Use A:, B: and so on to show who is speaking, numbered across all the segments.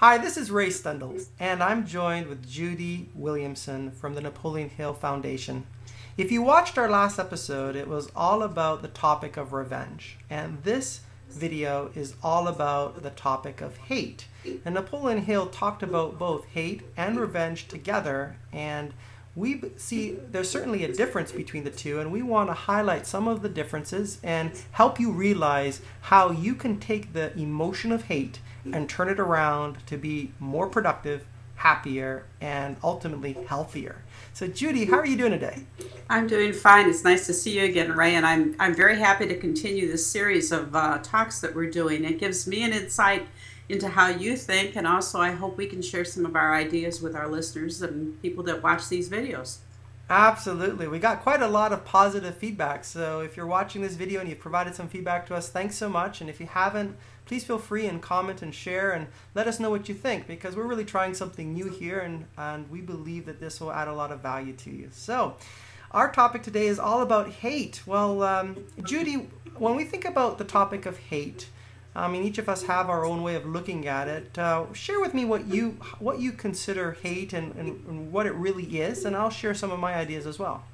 A: Hi, this is Ray Stendall, and I'm joined with Judy Williamson from the Napoleon Hill Foundation. If you watched our last episode, it was all about the topic of revenge, and this video is all about the topic of hate. And Napoleon Hill talked about both hate and revenge together, and we see there's certainly a difference between the two, and we want to highlight some of the differences and help you realize how you can take the emotion of hate and turn it around to be more productive, happier, and ultimately healthier. So Judy, how are you doing today?
B: I'm doing fine. It's nice to see you again, Ray, and I'm very happy to continue this series of talks that we're doing. It gives me an insight into how you think, and also I hope we can share some of our ideas with our listeners and people that watch these videos.
A: Absolutely. We got quite a lot of positive feedback. So if you're watching this video and you've provided some feedback to us, thanks so much. And if you haven't, please feel free and comment and share and let us know what you think, because we're really trying something new here, and we believe that this will add a lot of value to you. So our topic today is all about hate. Well, Judy, when we think about the topic of hate, I mean, each of us have our own way of looking at it. Share with me what you consider hate and what it really is, and I'll share some of my ideas as well.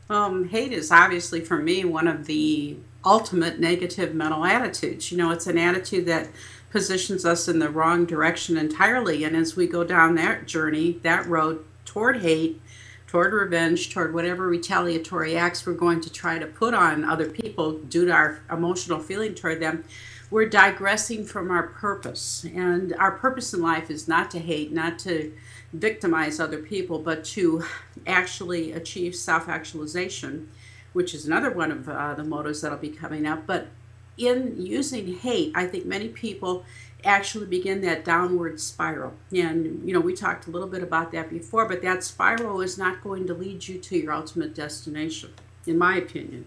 B: Hate is obviously, for me, one of the ultimate negative mental attitudes. You know, it's an attitude that positions us in the wrong direction entirely. And as we go down that journey, that road toward hate, toward revenge, toward whatever retaliatory acts we're going to try to put on other people due to our emotional feeling toward them, we're digressing from our purpose. And our purpose in life is not to hate, not to victimize other people, but to actually achieve self-actualization, which is another one of the mottos that'll be coming up. But in using hate, I think many people actually begin that downward spiral. And, you know, we talked a little bit about that before, but that spiral is not going to lead you to your ultimate destination, in my opinion.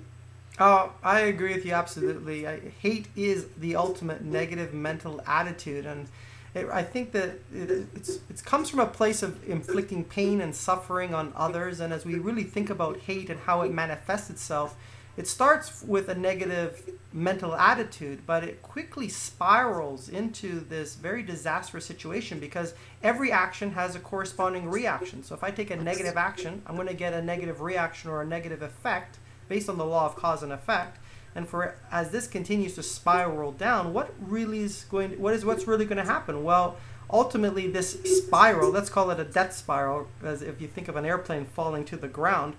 A: Oh, I agree with you absolutely. Hate is the ultimate negative mental attitude, and I think that it comes from a place of inflicting pain and suffering on others. And as we really think about hate and how it manifests itself, it starts with a negative mental attitude, but it quickly spirals into this very disastrous situation, because every action has a corresponding reaction. So if I take a negative action, I'm going to get a negative reaction or a negative effect based on the law of cause and effect. And as this continues to spiral down, what's really going to happen? Well, ultimately this spiral, let's call it a death spiral, as if you think of an airplane falling to the ground,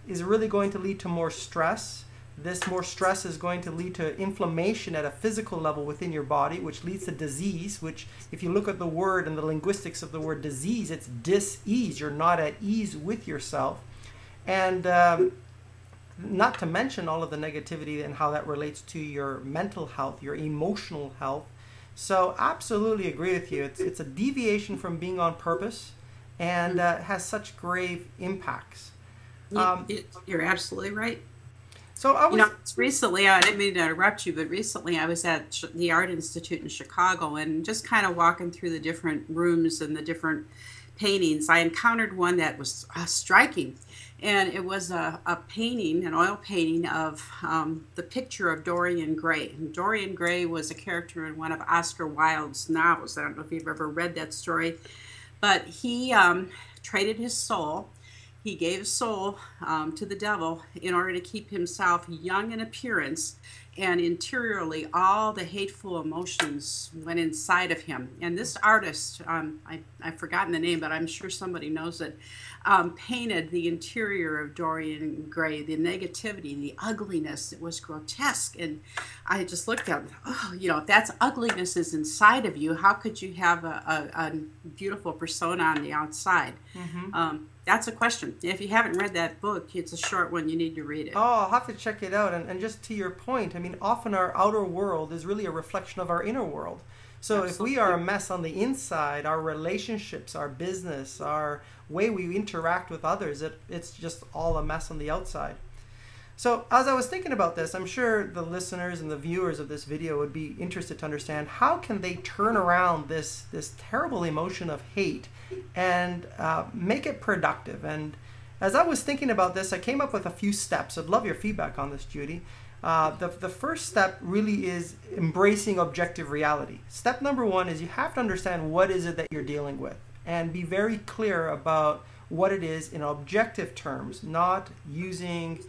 A: is really going to lead to more stress. This more stress is going to lead to inflammation at a physical level within your body, which leads to disease, which, if you look at the word and the linguistics of the word disease, it's dis-ease. You're not at ease with yourself. And not to mention all of the negativity and how that relates to your mental health, your emotional health. So absolutely agree with you. It's a deviation from being on purpose, and has such grave impacts.
B: You're absolutely right.
A: So I was,
B: recently, I didn't mean to interrupt you, but recently I was at the Art Institute in Chicago, and just kind of walking through the different rooms and the different paintings, I encountered one that was striking. And it was a painting, an oil painting of the picture of Dorian Gray. And Dorian Gray was a character in one of Oscar Wilde's novels. I don't know if you've ever read that story. But he traded his soul. He gave his soul to the devil in order to keep himself young in appearance, and interiorly all the hateful emotions went inside of him. And this artist, I've forgotten the name, but I'm sure somebody knows it, painted the interior of Dorian Gray, the negativity, the ugliness. It was grotesque. And I just looked at him, oh, you know, if that's ugliness is inside of you, how could you have a beautiful persona on the outside? Mm-hmm. That's a question. If you haven't read that book, it's a short one. You need to read it.
A: Oh, I'll have to check it out. And just to your point, I mean, often our outer world is really a reflection of our inner world. So Absolutely. If we are a mess on the inside, our relationships, our business, our way we interact with others, it's just all a mess on the outside. So as I was thinking about this, I'm sure the listeners and the viewers of this video would be interested to understand, how can they turn around this terrible emotion of hate and make it productive. And as I was thinking about this, I came up with a few steps. I'd love your feedback on this, Judy. The first step really is embracing objective reality. Step number one is you have to understand what is it that you're dealing with and be very clear about what it is in objective terms, not using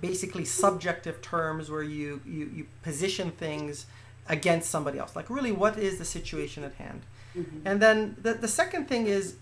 A: basically subjective terms where you position things against somebody else. Like, really, what is the situation at hand? Mm-hmm. And then the second thing is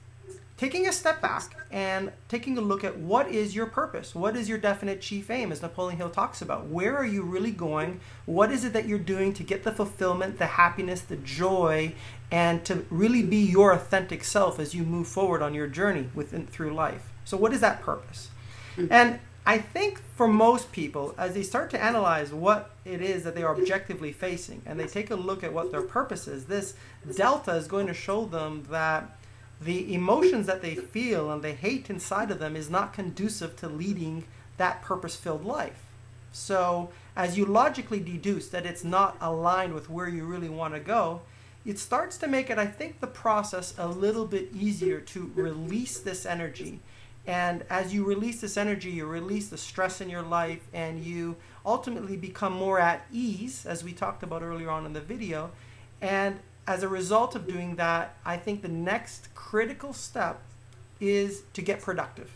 A: taking a step back and taking a look at what is your purpose? What is your definite chief aim, as Napoleon Hill talks about? Where are you really going? What is it that you're doing to get the fulfillment, the happiness, the joy, and to really be your authentic self as you move forward on your journey through life? So what is that purpose? Mm-hmm. And I think for most people, as they start to analyze what it is that they are objectively facing, and they take a look at what their purpose is, this delta is going to show them that the emotions that they feel and the hate inside of them is not conducive to leading that purpose-filled life. So as you logically deduce that it's not aligned with where you really want to go, it starts to make it, I think, the process a little bit easier to release this energy. And as you release this energy, you release the stress in your life, and you ultimately become more at ease, as we talked about earlier on in the video. And as a result of doing that, I think the next critical step is to get productive.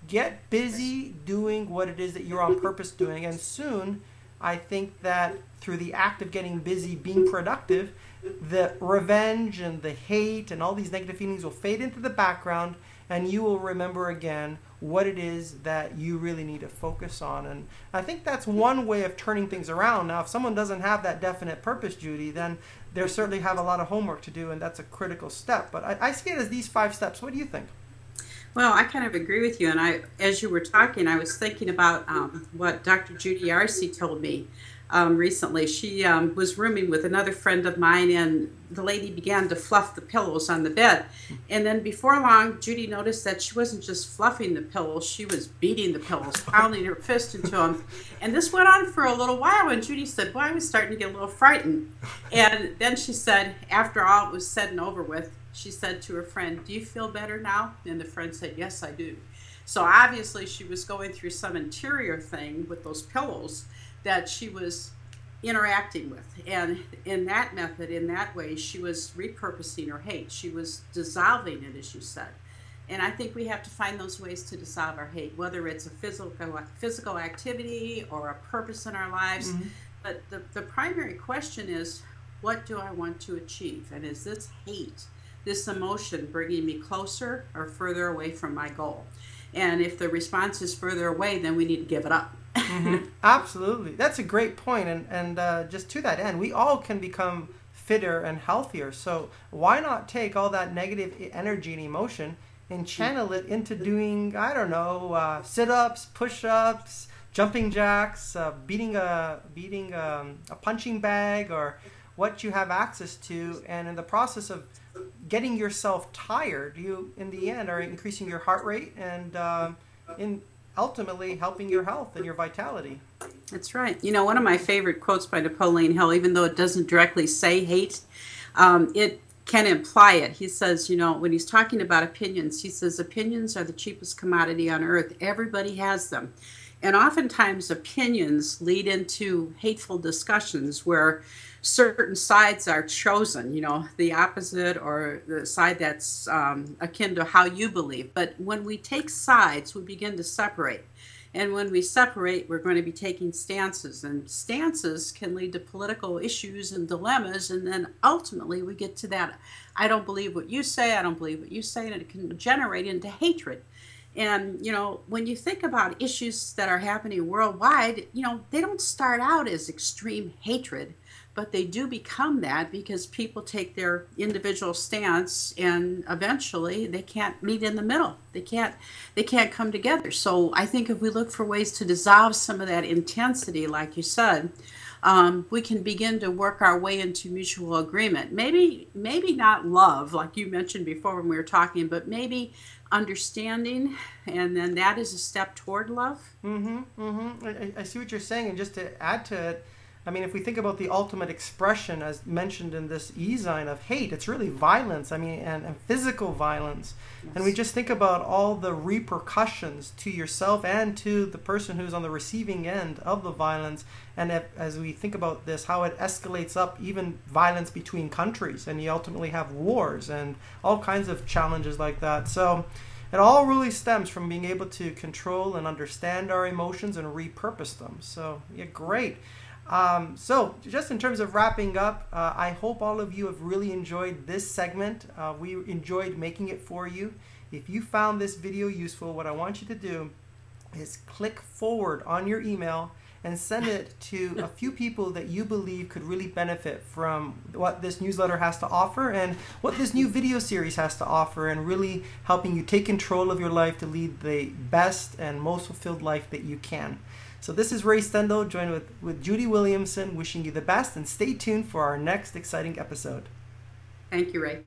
A: Get busy doing what it is that you're on purpose doing. And soon, I think that through the act of getting busy, being productive, the revenge and the hate and all these negative feelings will fade into the background, and you will remember again what it is that you really need to focus on. And I think that's one way of turning things around. Now, if someone doesn't have that definite purpose, Judy, then they certainly have a lot of homework to do, and that's a critical step. But I see it as these 5 steps. What do you think?
B: Well, I kind of agree with you. And as you were talking, I was thinking about what Dr. Judy Arce told me recently. She was rooming with another friend of mine, and the lady began to fluff the pillows on the bed. And then before long, Judy noticed that she wasn't just fluffing the pillows, she was beating the pillows, pounding her fist into them. And this went on for a little while, and Judy said, well, I was starting to get a little frightened. And then she said, after all it was said and over with, she said to her friend, do you feel better now? And the friend said, yes, I do. So obviously she was going through some interior thing with those pillows that she was interacting with. And in that method, in that way, she was repurposing her hate. She was dissolving it, as you said. And I think we have to find those ways to dissolve our hate, whether it's a physical activity or a purpose in our lives. Mm-hmm. But the primary question is, what do I want to achieve? And is this hate, this emotion, bringing me closer or further away from my goal? And if the response is further away, then we need to give it up.
A: Mm-hmm. Absolutely. That's a great point. And just to that end, we all can become fitter and healthier. So why not take all that negative energy and emotion and channel it into doing, I don't know, sit-ups, push-ups, jumping jacks, beating a punching bag, or what you have access to. And in the process of getting yourself tired, you, in the end, are increasing your heart rate and ultimately helping your health and your vitality.
B: That's right. You know, one of my favorite quotes by Napoleon Hill, even though it doesn't directly say hate, it can imply it. He says, you know, when he's talking about opinions, he says, opinions are the cheapest commodity on earth. Everybody has them. And oftentimes opinions lead into hateful discussions where certain sides are chosen, you know, the opposite or the side that's akin to how you believe. But when we take sides, we begin to separate. And when we separate, we're going to be taking stances. And stances can lead to political issues and dilemmas. And then ultimately we get to that, I don't believe what you say, I don't believe what you say, and it can generate into hatred. And, you know, when you think about issues that are happening worldwide, you know, they don't start out as extreme hatred, but they do become that because people take their individual stance, and eventually they can't meet in the middle. They can't come together. So I think if we look for ways to dissolve some of that intensity, like you said, we can begin to work our way into mutual agreement. Maybe not love, like you mentioned before when we were talking, but maybe understanding, and then that is a step toward love.
A: I see what you're saying, and just to add to it, I mean, if we think about the ultimate expression, as mentioned in this Ezine, of hate, it's really violence. I mean, and physical violence.
B: Yes.
A: And we just think about all the repercussions to yourself and to the person who's on the receiving end of the violence. And as we think about this, how it escalates up, even violence between countries, and you ultimately have wars and all kinds of challenges like that. So it all really stems from being able to control and understand our emotions and repurpose them. So yeah, great. So just in terms of wrapping up, I hope all of you have really enjoyed this segment. We enjoyed making it for you. If you found this video useful, what I want you to do is click forward on your email and send it to a few people that you believe could really benefit from what this newsletter has to offer and what this new video series has to offer, and really helping you take control of your life to lead the best and most fulfilled life that you can. So this is Ray Stendall, joined with Judy Williamson, wishing you the best, and stay tuned for our next exciting episode.
B: Thank you, Ray.